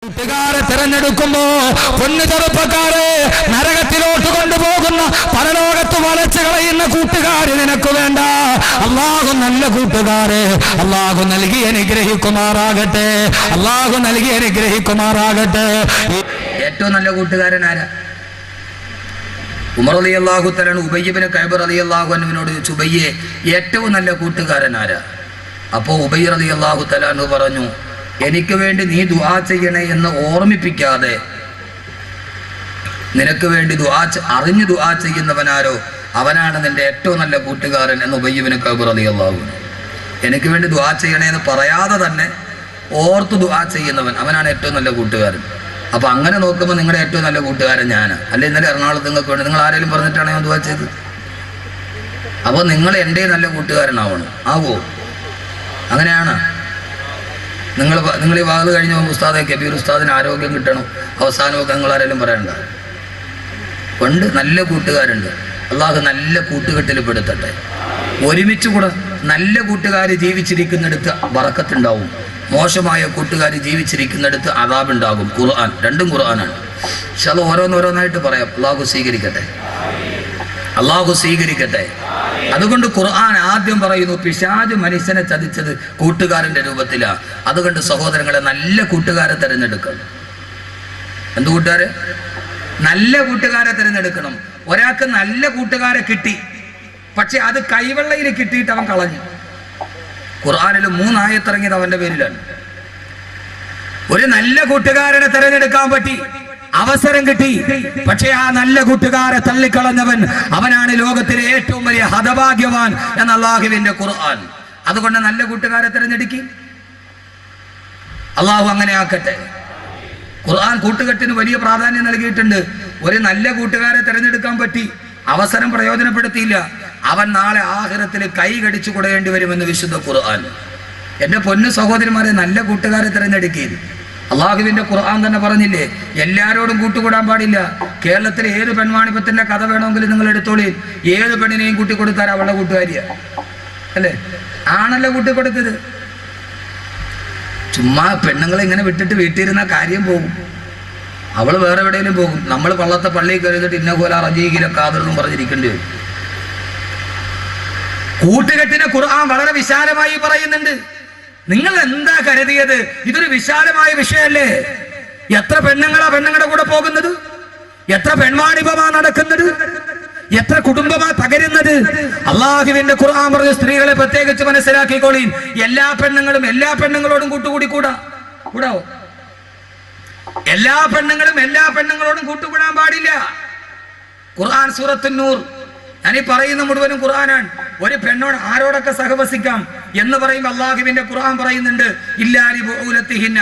കൂട്ടുകാരെ തിരഞ്ഞെടുക്കുമ്പോ പൊന്നു ചെറുപ്പക്കാരെ നരകത്തിലോട്ട് കൊണ്ടുപോകുന്ന പരലോകത്ത് വളച്ചു കളയുന്ന കൂട്ടുകാര് നിനക്ക് വേണ്ട. അല്ലാഹു നല്ല കൂട്ടുകാരെ അല്ലാഹു നൽകി അനുഗ്രഹിക്കുമാറാകട്ടെ. അല്ലാഹു നൽകി അനുഗ്രഹിക്കുമാറാകട്ടെ. ഏറ്റവും നല്ല കൂട്ടുകാരൻ ആരാ? ഉമർ റളിയല്ലാഹു തആല ഉബയ്യ് ഇബ്നു കഅബ് റളിയല്ലാഹു അൻഹുവിനോട് ചോദിച്ചു, ഉബയ്യെ ഏറ്റവും നല്ല കൂട്ടുകാരൻ ആരാ? അപ്പോൾ ഉബയ്യ് റളിയല്ലാഹു തആല പറഞ്ഞു, എനിക്ക് വേണ്ടി നീ ദുആ ചെയ്യണേ എന്ന് ഓർമ്മിപ്പിക്കാതെ നിനക്ക് വേണ്ടി അറിഞ്ഞു ദുആ ചെയ്യുന്നവനാരോ അവനാണ് നിന്റെ ഏറ്റവും നല്ല കൂട്ടുകാരൻ എന്ന് ഉബയ്യ് ഇബ്നു കഅബ് റളിയല്ലാഹു അൻഹു. എനിക്ക് വേണ്ടി ദുആ ചെയ്യണേ എന്ന് പറയാതെ തന്നെ ഓർത്ത് ദുആ ചെയ്യുന്നവൻ അവനാണ് ഏറ്റവും നല്ല കൂട്ടുകാരൻ. അപ്പൊ അങ്ങനെ നോക്കുമ്പോൾ നിങ്ങളുടെ ഏറ്റവും നല്ല കൂട്ടുകാരൻ ഞാനാ. അല്ലെ ഇന്നലെ എറണാകുളത്ത് നിങ്ങൾക്ക് വേണ്ടി നിങ്ങൾ ആരെങ്കിലും പറഞ്ഞിട്ടാണ് ഞാൻ ദുആ ചെയ്തത്? അപ്പോൾ നിങ്ങൾ എൻ്റെ നല്ല കൂട്ടുകാരനാവണം. ആവോ? അങ്ങനെയാണ്. നിങ്ങൾ ഈ വാത് കഴിഞ്ഞ ഉസ്താദെ കബീർ ഉസ്താദിന് ആരോഗ്യം കിട്ടണം അവസാനമൊക്കെ നിങ്ങൾ ആരെങ്കിലും പറയണ്ട. പണ്ട് നല്ല കൂട്ടുകാരുണ്ട്. അള്ളാഹു നല്ല കൂട്ടുകെട്ടിൽ പെടുത്തട്ടെ. ഒരുമിച്ച് കൂടെ നല്ല കൂട്ടുകാർ ജീവിച്ചിരിക്കുന്നിടത്ത് ബറക്കത്തുണ്ടാവും, മോശമായ കൂട്ടുകാർ ജീവിച്ചിരിക്കുന്നിടത്ത് അദാബുണ്ടാകും. ഖുർആൻ രണ്ടും ഖുർആനാണ്. പക്ഷെ അത് ഓരോന്നോരോന്നായിട്ട് പറയാം. അള്ളാഹു സ്വീകരിക്കട്ടെ, അള്ളാഹു സ്വീകരിക്കട്ടെ. അതുകൊണ്ട് ഖുർആൻ ആദ്യം പറയുന്നു പിശാച് മനുഷ്യനെ ചതിച്ചത് കൂട്ടുകാരന്റെ രൂപത്തിലാണ്. അതുകൊണ്ട് സഹോദരങ്ങളെ നല്ല കൂട്ടുകാരെ തിരഞ്ഞെടുക്കണം. എന്ത് കൂട്ടുകാരെ? നല്ല കൂട്ടുകാരെ തിരഞ്ഞെടുക്കണം. ഒരാൾക്ക് നല്ല കൂട്ടുകാരെ കിട്ടി, പക്ഷെ അത് കൈവെള്ളയിൽ കിട്ടിയിട്ട് അവൻ കളഞ്ഞു. ഖുർആനിൽ 3 ആയത്തിറങ്ങിയത് അവന്റെ പേരിലാണ്. ഒരു നല്ല കൂട്ടുകാരനെ തിരഞ്ഞെടുക്കാൻ പറ്റി, അവസരം കിട്ടി, പക്ഷെ ആ നല്ല കൂട്ടുകാരെ തള്ളിക്കളഞ്ഞവൻ അവനാണ് ലോകത്തിലെ ഏറ്റവും വലിയ ഹതഭാഗ്യവാൻ എന്ന അല്ലാഹുവിന്റെ ഖുർആൻ. അതുകൊണ്ട് നല്ല കൂട്ടുകാരെ തിരഞ്ഞെടുക്കി. അള്ളാഹു അങ്ങനെ ആക്കട്ടെ. ഖുർആൻ കൂട്ടുകെട്ടിന് വലിയ പ്രാധാന്യം നൽകിയിട്ടുണ്ട്. ഒരു നല്ല കൂട്ടുകാരെ തിരഞ്ഞെടുക്കാൻ പറ്റി, അവസരം പ്രയോജനപ്പെടുത്തിയില്ല, അവൻ നാളെ ആഖിറത്തിൽ കൈ കടിച്ചു കൊടുക്കേണ്ടി വരുമെന്ന് വിശുദ്ധ ഖുർആൻ. എന്റെ പൊന്നു സഹോദരിമാരെ, നല്ല കൂട്ടുകാരെ തിരഞ്ഞെടുക്കുക. അള്ളാഹുവിന്റെ ഖുർആൻ തന്നെ പറഞ്ഞില്ലേ, എല്ലാരോടും കൂട്ടുകൂടാൻ പാടില്ല. കേരളത്തിലെ ഏത് പെൺവാണിപ്പത്തിന്റെ കഥ വേണമെങ്കിലും നിങ്ങൾ എടുത്തോളി. ഏത് പെണ്ണിനെയും കൂട്ടിക്കൊടുത്താൽ അവളുടെ കൂട്ടുകാരിയാ, അല്ലേ? ആണല്ലോ കൂട്ടിക്കൊടുത്തത്. ചുമ്മാ പെണ്ണുങ്ങളെ ഇങ്ങനെ വിട്ടിട്ട് വീട്ടിലിരുന്ന കാര്യം പോകും. അവള് വേറെ എവിടെയെങ്കിലും പോകും. നമ്മൾ പള്ളത്തെ പള്ളിയിൽ കരുതിട്ട് ഇന്ന പോലെ റജീകിലെ കാതറെന്നും പറഞ്ഞിരിക്കേണ്ടി വരും. കൂട്ടുകെട്ടിനെ ഖുർആൻ വളരെ വിശാലമായി പറയുന്നുണ്ട്. നിങ്ങൾ എന്താ കരുതിയത്? ഇതൊരു വിശാലമായ വിഷയമല്ലേ? എത്ര പെണ്ണുങ്ങളാ പെണ്ണുങ്ങളുടെ കൂടെ പോകുന്നത്? എത്ര പെൺവാണിഭമാ നടക്കുന്നത്? എത്ര കുടുംബമാ തകരുന്നത്? അള്ളാഹുവിന്റെ ഖുർആൻ പറഞ്ഞ സ്ത്രീകളെ പ്രത്യേകിച്ച് മനസ്സിലാക്കിക്കോളീൻ. എല്ലാ പെണ്ണുങ്ങളും എല്ലാ പെണ്ണുങ്ങളോടും കൂട്ടുകൂടി കൂടാവോ? എല്ലാ പെണ്ണുങ്ങളും എല്ലാ പെണ്ണുങ്ങളോടും കൂട്ടുകൂടാൻ പാടില്ല. ഖുർആൻ സൂറത്തുൻ നൂർ, ഞാനീ പറയുന്ന മുഴുവനും ഖുർആനാണ്. ഒരു പെണ്ണോട് ആരോടൊക്കെ സഹവസിക്കാം എന്ന് പറയുമ്പോൾ അള്ളാഹുവിന്റെ ഖുർആൻ പറയുന്നുണ്ട്, ഇല്ലാലി ബുഊലത്തിഹിന്ന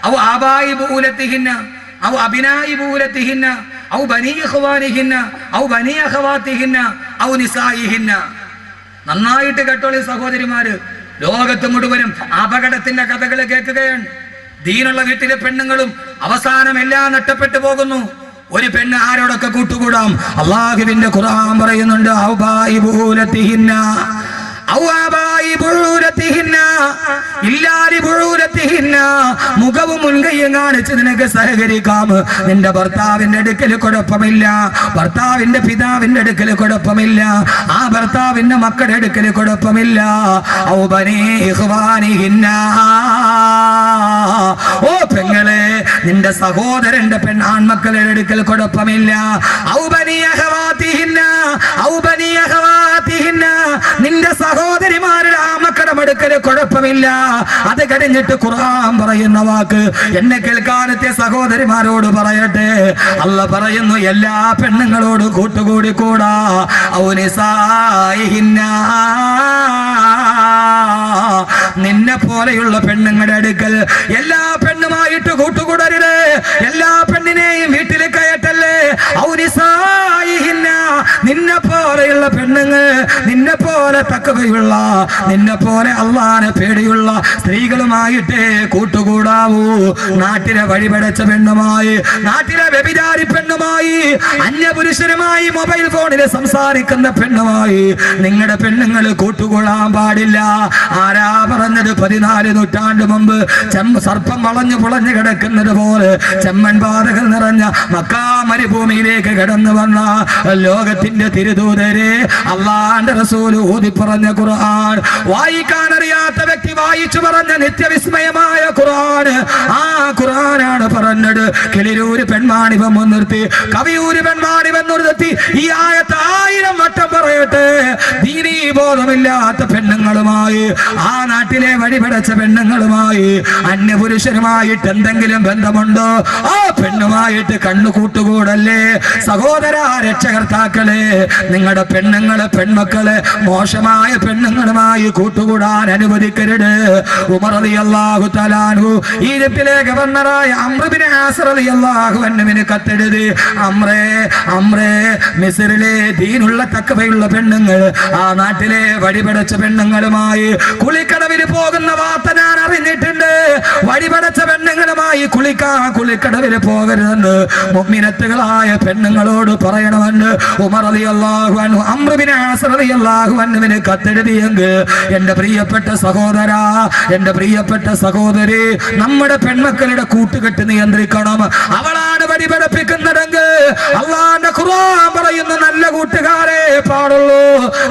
ഔ ആബായി ബുഊലത്തിഹിന്ന ഔ അബിനായി ബുഊലത്തിഹിന്ന ഔ ബനീ ഇഖ്വാനിഹിന്ന ഔ ബനീ അഖവാത്തിഹിന്ന ഔ നിസായിഹിന്ന. നന്നായിട്ട് കേട്ടോളി സഹോദരിമാര്, ലോകത്ത് മുഴുവനും അപകടത്തിന്റെ കഥകൾ കേൾക്കുകയാണ്. ദീനുള്ള വീട്ടിലെ പെണ്ണുങ്ങളും അവസാനം എല്ലാം നഷ്ടപ്പെട്ടു പോകുന്നു. ഒരു പെണ്ണ് ആരോടൊക്കെ കൂട്ടുകൂടാം? അള്ളാഹുവിന്റെ ഖുർആൻ പറയുന്നുണ്ട്, ഔബായി ബുഊലത്തിഹിന്ന ഔ ആബായി ബുഊലത്തിഹിന്ന ഇല്ലാലി ബുഊലത്തിഹിന്ന. മുഖവും മുൻകൈയും കാണിച്ച് നിനക്ക് സഹകരിക്കാം. നിന്റെ ഭർത്താവിന്റെ അടുക്കൽ കുഴപ്പമില്ല, ഭർത്താവിന്റെ പിതാവിന്റെ അടുക്കൽ കുഴപ്പമില്ല, ആ ഭർത്താവിന്റെ മക്കളുടെ അടുക്കൽ കുഴപ്പമില്ല. ഔ ബനീ ഇഖ്വാനിഹിന്ന. ഓ പെങ്ങളെ, നിന്റെ സഹോദരന്റെ ആൺമക്കളുടെ അടുക്കൽ കുഴപ്പമില്ല. ഔ ബനീ അഖവാത്തിഹിന്ന ഔ ബനീ അഖവാത്തിഹിന്ന. നിന്റെ സഹോദരിമാരുടെ ആ മക്കളുടെ അടുക്കൽ കുഴപ്പമില്ല. അത് കഴിഞ്ഞിട്ട് ഖുർആൻ പറയുന്ന വാക്ക് എന്നെ കേൾക്കാനത്തെ സഹോദരിമാരോട് പറയട്ടെ. അല്ലാഹു പറയുന്നു, എല്ലാ പെണ്ണുങ്ങളോട് കൂട്ടുകൂടി കൂടാ. ഔ നിസായിഹിന്ന. നിന്നെ പോലെയുള്ള പെണ്ണുങ്ങളുടെ അടുക്കൽ എല്ലാ പെണ്ണുമായിട്ട് കൂട്ടുകൂടരുത്. എല്ലാ പെണ്ണിനെയും വീട്ടിൽ കയറ്റല്ലേ. ഔ നിസായിഹിന്ന. നിന്നെ പോലെയുള്ള വടിയുള്ള പെണ്ണുങ്ങൾ നിന്നെ പോലെ തക്കവയുള്ള, നിന്നെ പോലെ അള്ളാനെ പേടിയുള്ള സ്ത്രീകളുമായിട്ടേ കൂട്ടുകൂടാവൂ. നാട്ടിലെ വഴിപടച്ച പെണ്ണുമായി, നാട്ടിലെ വ്യഭിചാരി പെണ്ണുമായി, അന്യപുരുഷനുമായി മൊബൈൽ ഫോണിൽ സംസാരിക്കുന്ന പെണ്ണുമായി നിങ്ങളുടെ പെണ്ണുങ്ങൾ കൂട്ടുകൂടാൻ പാടില്ല. ആരാ പറഞ്ഞത്? 14 നൂറ്റാണ്ട് മുമ്പ് സർപ്പം വളഞ്ഞു പുളഞ്ഞു കിടക്കുന്നത് പോലെ ചെമ്മൻ പാതകൾ നിറഞ്ഞ മക്കാ മരുഭൂമിയിലേക്ക് കടന്നു വന്ന ലോകത്തിന്റെ തിരുദൂതരെ അള്ളാന്റെ റസൂൽ ഊതി പറഞ്ഞ ഖുർആൻ, വായിക്കാൻ അറിയാത്ത വ്യക്തി വായിച്ചു പറഞ്ഞ നിത്യവിസ്മയമായ ഖുർആൻ. ആ ഖുർആനാണ് പറഞ്ഞത്. കിളിരൂര് പെൺമാണിവം മുൻനിർത്തി, കവിയൂര് പെൺമാണിവം നിർത്തി ഈ ആയത്ത് 1000 വട്ടം പറയട്ടെ. ദീനീ ബോധമില്ലാത്ത പെണ്ണുങ്ങളുമായി, ആ നാട്ടിലെ വഴിപടച്ച പെണ്ണുങ്ങളുമായി, അന്യപുരുഷനുമായിട്ട് എന്തെങ്കിലും ബന്ധമുണ്ടോ? ആ പെണ്ണുമായിട്ട് കണ്ണു കൂട്ടുകൂടല്ലേ. സഹോദര രക്ഷകർത്താക്കളെ, നിങ്ങളുടെ പെണ്ണുങ്ങളെ പെൺമക്കളെ മോശമായ പെണ്ണുങ്ങളുമായി കൂട്ടുകൂടാൻ അനുവദിക്കരുത്. ഉമർ റളിയല്ലാഹു തആല അൻഹു ഈജിപ്തിലെ ഗവർണറായ അംർ ഇബ്നു ആസ് റളിയല്ലാഹു അൻഹുവിന് കത്തെഴുതി, അംറേ മിസ്രിലെ ദീനുള്ള തഖ്വയുള്ള പെണ്ണുങ്ങൾ ആ നാട്ടിലെ വഴിപടച്ച പെണ്ണുങ്ങളുമായി കുളിക്കടവിൽ പോകുന്ന വാർത്ത ഞാൻ അറിഞ്ഞിട്ടുണ്ട്. വഴിപടച്ച പെണ്ണുങ്ങളുമായി കുളിക്കടവിൽ പോകരുതെന്ന് മുഅ്മിനത്തുകളായ പെണ്ണുങ്ങളോട് പറയണമെന്ന് ഉമർ റളിയല്ലാഹു അൻഹു അംർ ഇബ്നു ആസ് റളിയല്ലാഹു അൻഹുവിന് കത്തെഴുതിയെങ്കിൽ എന്റെ പ്രിയപ്പെട്ട സഹോദരാ, എന്റെ പ്രിയപ്പെട്ട സഹോദരി, നമ്മുടെ പെൺമക്കളുടെ കൂട്ടുകെട്ട് നിയന്ത്രിക്കണം. അവളാണ് വഴി പഠിപ്പിക്കുന്നതെങ്കിൽ അള്ളാന്റെ ഖുർആൻ പറയുന്ന നല്ല കൂട്ടുകാരെ പാടുള്ളൂ,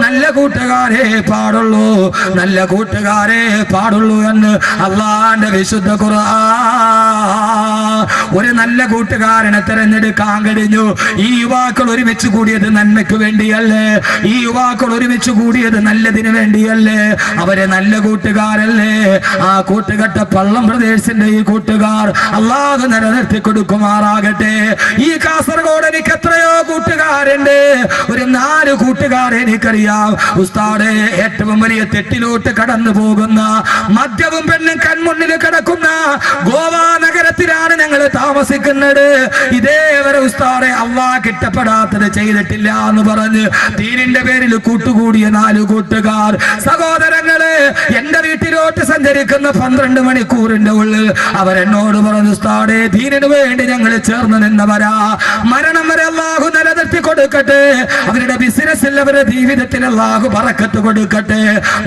നല്ല കൂട്ടുകാരെ പാടുള്ളൂ, നല്ല കൂട്ടുകാരെ പാടുള്ളൂ എന്ന് അള്ളാന്റെ വിശുദ്ധ ഖുർആൻ. ഒരു നല്ല കൂട്ടുകാരനെ തെരഞ്ഞെടുക്കാൻ കഴിഞ്ഞു. ഈ യുവാക്കൾ ഒരുമിച്ച് കൂടിയത് നന്മയ്ക്ക് വേണ്ടിയല്ലേ? ഈ യുവാക്കൾ ഒരുമിച്ച് കൂടിയത് നല്ലതിന് വേണ്ടിയല്ലേ? അവരെ നല്ല കൂട്ടുകാരല്ലേ? ആ കൂട്ടുകെട്ട പള്ളം പ്രദേശത്തിന്റെ ഈ കൂട്ടുകാർ അല്ലാഹു നിലനിർത്തി കൊടുക്കുമാറാകട്ടെ. ഈ കാസർഗോഡ് എനിക്ക് എത്രയോ കൂട്ടുകാരുണ്ട്. ഒരു 4 കൂട്ടുകാരെ എനിക്കറിയാം. ഉസ്താദേ, ഏറ്റവും വലിയ തെറ്റിലോട്ട് കടന്നു പോകുന്ന, മദ്യവും പെണ്ണും കൺമുന്നിൽ കിടക്കുന്ന ഗോവ നഗരത്തിലാണ് ഞങ്ങൾ താമസിക്കുന്നത്. ഇതേവരെ ഉസ്താദേ അള്ളാഹ് ഇഷ്ടപ്പെടാത്തത് ചെയ്തിട്ടില്ല എന്ന് പറഞ്ഞ് ദീനിന്റെ പേരിൽ കൂട്ടുകൂടിയ 4 കൂട്ടുകാർ. സഹോദരങ്ങളെ, എന്റെ വീട്ടിലോട്ട് സഞ്ചരിക്കുന്ന 12 മണിക്കൂറിന്റെ ഉള്ളിൽ അവരെന്നോട് പറഞ്ഞു, ഉസ്താദേ ദീനിനു വേണ്ടി ഞങ്ങൾ ചേർന്ന് നിന്നവരാ. മരണം വരെ അല്ലാഹു നിലനിർത്തി കൊടുക്കട്ടെ. അവരുടെ ബിസിനസ്സിൽ, അവരുടെ ജീവിതത്തിൽ അല്ലാഹു ബറക്കത്ത് കൊടുക്കട്ടെ.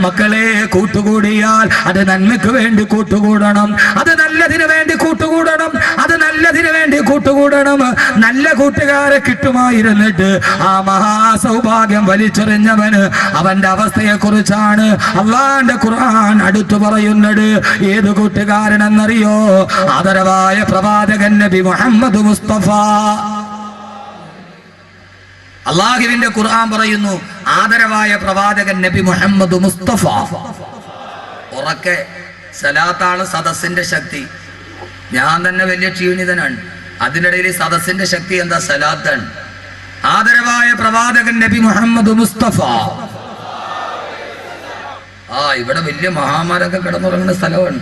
മക്കളെ, കൂട്ടുകൂടിയാൽ അത് നന്മയ്ക്ക് വേണ്ടി കൂട്ടുകൂടണം, അത് നല്ലതിനു വേണ്ടി കൂട്ടുകൂടണം, അത് നല്ലതിനു വേണ്ടി കൂട്ടുകൂടണം. നല്ല കൂട്ടുകാരെ കിട്ടുമായിരുന്നിട്ട് ആ മഹാസൗഭാഗ്യം വലിച്ചെറിഞ്ഞവന് അവന്റെ അവസ്ഥയെ കുറിച്ചാണ് അള്ളാന്റെ ഖുർആൻ അടുത്തു പറയുന്നത്. ഏത് കൂട്ടുകാരനെന്നറിയോ? ആദരവായ പ്രവാചകൻ നബി മുഹമ്മദ് മുസ്തഫ. അള്ളാഹുവിന്റെ ഖുർആൻ പറയുന്നു, ആദരവായ പ്രവാചകൻ നബി മുഹമ്മദ് മുസ്തഫ. ഉറക്കെ സലാത്താണ് സദസ്സിന്റെ ശക്തി. ഞാൻ തന്നെ വലിയ ക്ഷീണിതനാണ്. അതിനിടയിൽ സദസ്സിന്റെ ശക്തി എന്താ? സലാത്താണ്. ആദരവായ പ്രവാചകൻ നബി മുഹമ്മദ് മുസ്തഫ. ഇവിടെ വലിയ മഹാമാരൊക്കെ കിടന്നുറങ്ങുന്ന സ്ഥലമാണ്.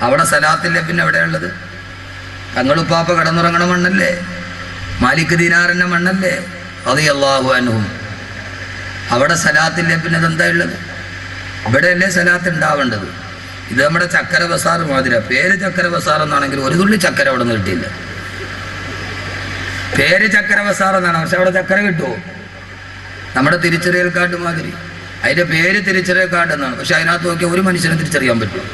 അവിടെ സലാത്തില്ല. പിന്നെ എവിടെയുള്ളത്? തങ്ങളുപ്പാപ്പ കിടന്നുറങ്ങണ മണ്ണല്ലേ? മാലിക് ദീനാറിന്റെ മണ്ണല്ലേ? റളിയല്ലാഹു അൻഹു. അവിടെ സലാത്തില്ല. പിന്നെ ഇതെന്താ ഉള്ളത്? ഇവിടെയല്ലേ സലാത്ത് ഉണ്ടാവേണ്ടത്. ഇത് നമ്മുടെ ചക്കര ബസാർ മാതിര. പേര് ചക്കര ബസാർ എന്നാണെങ്കിൽ ഒരു തുള്ളി ചക്കര അവിടെ നിന്ന് കിട്ടിയില്ല. പേര് ചക്കര ബസാർ എന്നാണ്, പക്ഷെ അവിടെ ചക്കര കിട്ടുമോ? നമ്മുടെ തിരിച്ചറിയൽ കാർഡ് മാതിരി. അതിന്റെ പേര് തിരിച്ചറിയൽ കാർഡ് എന്നാണ്, പക്ഷെ അതിനകത്ത് നോക്കിയാൽ ഒരു മനുഷ്യനെ തിരിച്ചറിയാൻ പറ്റും.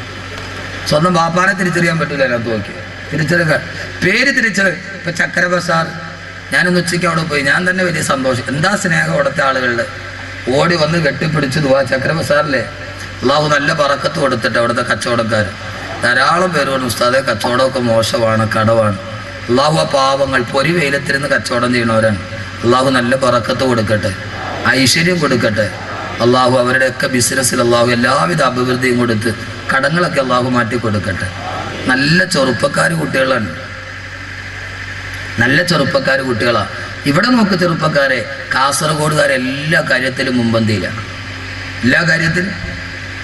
സ്വന്തം ബാപ്പാനെ തിരിച്ചറിയാൻ പറ്റില്ല. അതിനകത്ത് നോക്കിയാൽ തിരിച്ചറിയൽ കാർഡ്, പേര് തിരിച്ചറിയൽ. ഇപ്പൊ ചക്കര ബസാർ. ഞാനൊന്ന് ഉച്ചയ്ക്ക് അവിടെ പോയി. ഞാൻ തന്നെ വലിയ സന്തോഷം. എന്താ സ്നേഹം അവിടുത്തെ ആളുകളുടെ. ഓടി വന്ന് കെട്ടിപ്പിടിച്ചു ദുആ. ചക്കര ബസാറിലെ അള്ളാഹു നല്ല ബറക്കത്ത് കൊടുത്തിട്ട് അവിടുത്തെ കച്ചവടക്കാർ ധാരാളം പേര് പറഞ്ഞു, ഉസ്താദെ കച്ചവടമൊക്കെ മോശമാണ്, കടവാണ്. അള്ളാഹു ആ പാവങ്ങൾ പൊരി വെയിലത്തിരുന്ന് കച്ചവടം ചെയ്യണവരാണ്. അള്ളാഹു നല്ല ബറക്കത്ത് കൊടുക്കട്ടെ, ഐശ്വര്യം കൊടുക്കട്ടെ. അള്ളാഹു അവരുടെയൊക്കെ ബിസിനസ്സിൽ അള്ളാഹു എല്ലാവിധ അഭിവൃദ്ധിയും കൊടുത്ത് കടങ്ങളൊക്കെ അള്ളാഹു മാറ്റി കൊടുക്കട്ടെ. നല്ല ചെറുപ്പക്കാർ കുട്ടികളാണ്, നല്ല ചെറുപ്പക്കാർ കുട്ടികളാണ്. ഇവിടെ നോക്ക് ചെറുപ്പക്കാരെ, കാസർഗോഡുകാരെ എല്ലാ കാര്യത്തിലും മുമ്പന്തിയിലാണ്. എല്ലാ കാര്യത്തിലും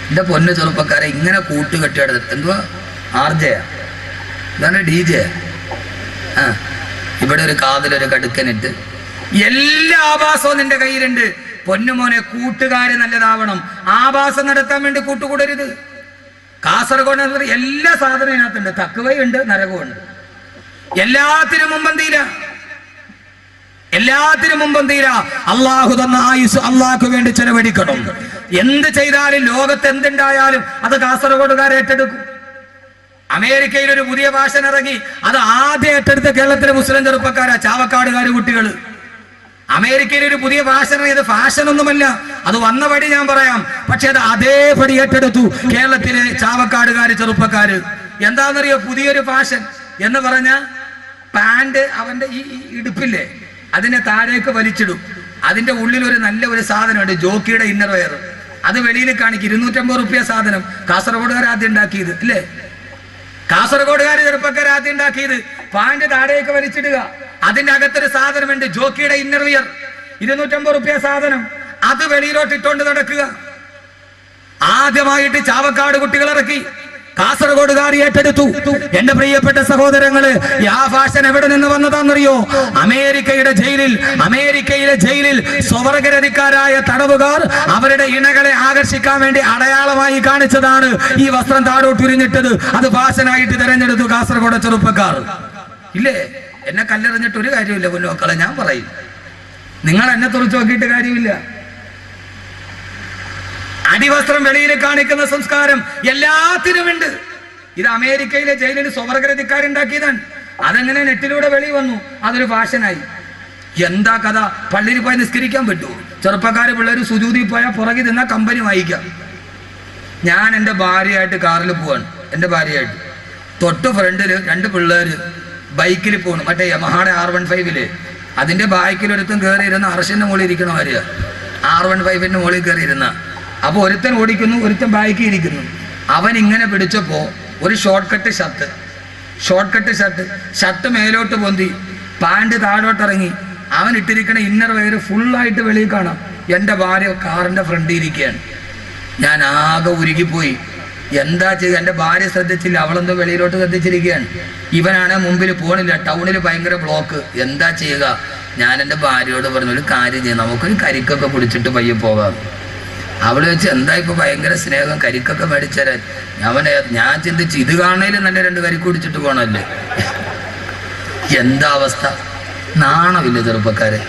എൻ്റെ പൊന്നു ചെറുപ്പക്കാരെ ഇങ്ങനെ കൂട്ടുകെട്ടിയെടുത്ത് എന്തുവാ ആർജയാ, ഇതാണ് DJ. ഇവിടെ ഒരു കാതിലൊരു കടുക്കനിട്ട് എല്ലാ ആവാസവും നിന്റെ കയ്യിലുണ്ട്. പൊന്നുമോനെ കൂട്ടുകാര് നല്ലതാവണം. ആഭാസം നടത്താൻ വേണ്ടി കൂട്ടുകൂടരുത്. കാസർഗോഡ് എല്ലാ സാധനവും ഇതിനകത്തുണ്ട്. തക്കുവയുണ്ട്, നരകമുണ്ട്. എല്ലാത്തിനും മുമ്പം തീരാ. അള്ളാഹു തന്ന ആയുസ് അള്ളാഹ്ക്ക് വേണ്ടി ചെലവഴിക്കണം. എന്ത് ചെയ്താലും ലോകത്ത് എന്തുണ്ടായാലും അത് കാസർഗോഡുകാരെ ഏറ്റെടുക്കും. അമേരിക്കയിൽ ഒരു പുതിയ ഫാഷൻ ഇറങ്ങി, അത് ആദ്യം ഏറ്റെടുത്ത കേരളത്തിലെ മുസ്ലിം ചെറുപ്പക്കാരാ, ചാവക്കാടുകാര് കുട്ടികൾ. അമേരിക്കയിൽ ഒരു പുതിയ ഫാഷൻ, ഇത് ഫാഷൻ ഒന്നുമല്ല, അത് വന്ന പടി ഞാൻ പറയാം, പക്ഷെ അത് അതേപടി ഏറ്റെടുത്തു കേരളത്തിലെ ചാവക്കാടുകാര് ചെറുപ്പക്കാര്. എന്താണെന്നറിയോ പുതിയൊരു ഫാഷൻ എന്ന് പറഞ്ഞ പാന്റ് അവന്റെ ഈ ഇടുപ്പില്ലേ അതിനെ താഴേക്ക് വലിച്ചിടും. അതിന്റെ ഉള്ളിൽ ഒരു നല്ല ഒരു സാധനമുണ്ട്, ജോക്കിയുടെ ഇന്നർ വെയർ. അത് വെളിയിൽ കാണിക്കും. 250 റുപ്യ സാധനം. കാസർഗോഡുകാർ ആദ്യം ഉണ്ടാക്കിയത് അല്ലേ? കാസർഗോഡുകാർ ചെറുപ്പക്കാർ ആദ്യം ഉണ്ടാക്കിയത്. പാന്റ് താഴേക്ക് വലിച്ചിടുക, അതിന്റെ അകത്തൊരു സാധനമുണ്ട്, ജോക്കിയുടെ ഇന്നർ വെയർ. 250 റുപ്യ സാധനം. അത് വെളിയിലോട്ട് ഇട്ടുകൊണ്ട് നടക്കുക. ആദ്യമായിട്ട് ചാവക്കാട് കുട്ടികൾ ഇറക്കി, കാസർഗോഡുകാർ ഏറ്റെടുത്തു. എന്റെ പ്രിയപ്പെട്ട സഹോദരങ്ങള്, ആ ഫാഷൻ എവിടെ നിന്ന് വന്നതാണെന്നറിയോ? അമേരിക്കയിലെ ജയിലിൽ സ്വവർഗരതിക്കാരായ തടവുകാർ അവരുടെ ഇണകളെ ആകർഷിക്കാൻ വേണ്ടി അടയാളമായി കാണിച്ചതാണ് ഈ വസ്ത്രം താഴോട്ടുരിഞ്ഞിട്ടത്. അത് ഫാഷനായിട്ട് തിരഞ്ഞെടുത്തു കാസർഗോഡ് ചെറുപ്പക്കാർ. ഇല്ലേ? എന്നെ കല്ലെറിഞ്ഞിട്ട് ഒരു കാര്യമില്ല പൊന്നുമക്കളെ, ഞാൻ പറയും. നിങ്ങൾ എന്നെ തുറച്ചു നോക്കിയിട്ട് കാര്യമില്ല. അടിവസ്ത്രം വെളിയിൽ കാണിക്കുന്ന സംസ്കാരം എല്ലാത്തിനുമുണ്ട്. ഇത് അമേരിക്കയിലെ ജയിലിൽ സ്വവർഗരതിക്കാരുണ്ടാക്കിയതാണ്. അതെങ്ങനെ നെറ്റിലൂടെ വെളി വന്നു, അതൊരു ഫാഷനായി. എന്താ കഥ? പള്ളിയിൽ പോയി നിസ്കരിക്കാൻ പറ്റുമോ? ചെറുപ്പക്കാര് പിള്ളേർ സുജൂതി പോയാൽ പുറകിൽ നിന്നാ കമ്പനി വായിക്കാം. ഞാൻ എൻ്റെ ഭാര്യയായിട്ട് കാറിൽ പോവാണ്. എൻ്റെ ഭാര്യയായിട്ട് തൊട്ട് ഫ്രണ്ടില് 2 പിള്ളേര് ബൈക്കിൽ പോകണം. മറ്റേ യമഹാടെ R15 അതിന്റെ ബാക്കിലൊരുത്തൻ കയറിയിരുന്ന അർഷിന്റെ മുകളിൽ ഇരിക്കണ ഭാര്യ. R15 മുകളിൽ കയറിയിരുന്ന. അപ്പൊ ഒരുത്തൻ ഓടിക്കുന്നു, ഒരുത്തൻ ബാക്കി ഇരിക്കുന്നു. അവൻ ഇങ്ങനെ പിടിച്ചപ്പോ ഒരു ഷോർട്ട് കട്ട് ഷർട്ട് മേലോട്ട് പൊന്തി, പാന്റ് താഴോട്ടിറങ്ങി. അവൻ ഇട്ടിരിക്കണ ഇന്നർ വെയർ ഫുള്ളായിട്ട് വെളിയിൽ കാണാം. എൻ്റെ ഭാര്യ കാറിന്റെ ഫ്രണ്ടിൽ ഇരിക്കുകയാണ്. ഞാൻ ആകെ ഉരുകിപ്പോയി. എന്താ ചെയ്യുക? എൻ്റെ ഭാര്യ ശ്രദ്ധിച്ചില്ല, അവളെന്തോ വെളിയിലോട്ട് ശ്രദ്ധിച്ചിരിക്കുകയാണ്. ഇവനാണ് മുമ്പിൽ പോണില്ല, ടൗണിൽ ഭയങ്കര ബ്ലോക്ക്. എന്താ ചെയ്യുക? ഞാൻ എൻ്റെ ഭാര്യയോട് പറഞ്ഞു, ഒരു കാര്യം ചെയ്യാം, നമുക്കൊരു കരിക്കൊക്കെ പിടിച്ചിട്ട് പയ്യെ പോകാം. അവള് വെച്ച് എന്താ ഇപ്പൊ ഭയങ്കര സ്നേഹം, കരിക്കൊക്കെ മേടിച്ചേരാൻ. ഞാൻ ചിന്തിച്ച് ഇത് കാണണേലും നല്ല 2 കരിക്ക് കുടിച്ചിട്ട് പോകണല്ലേ. എന്താ അവസ്ഥ? നാണമില്ല ചെറുപ്പക്കാരെ.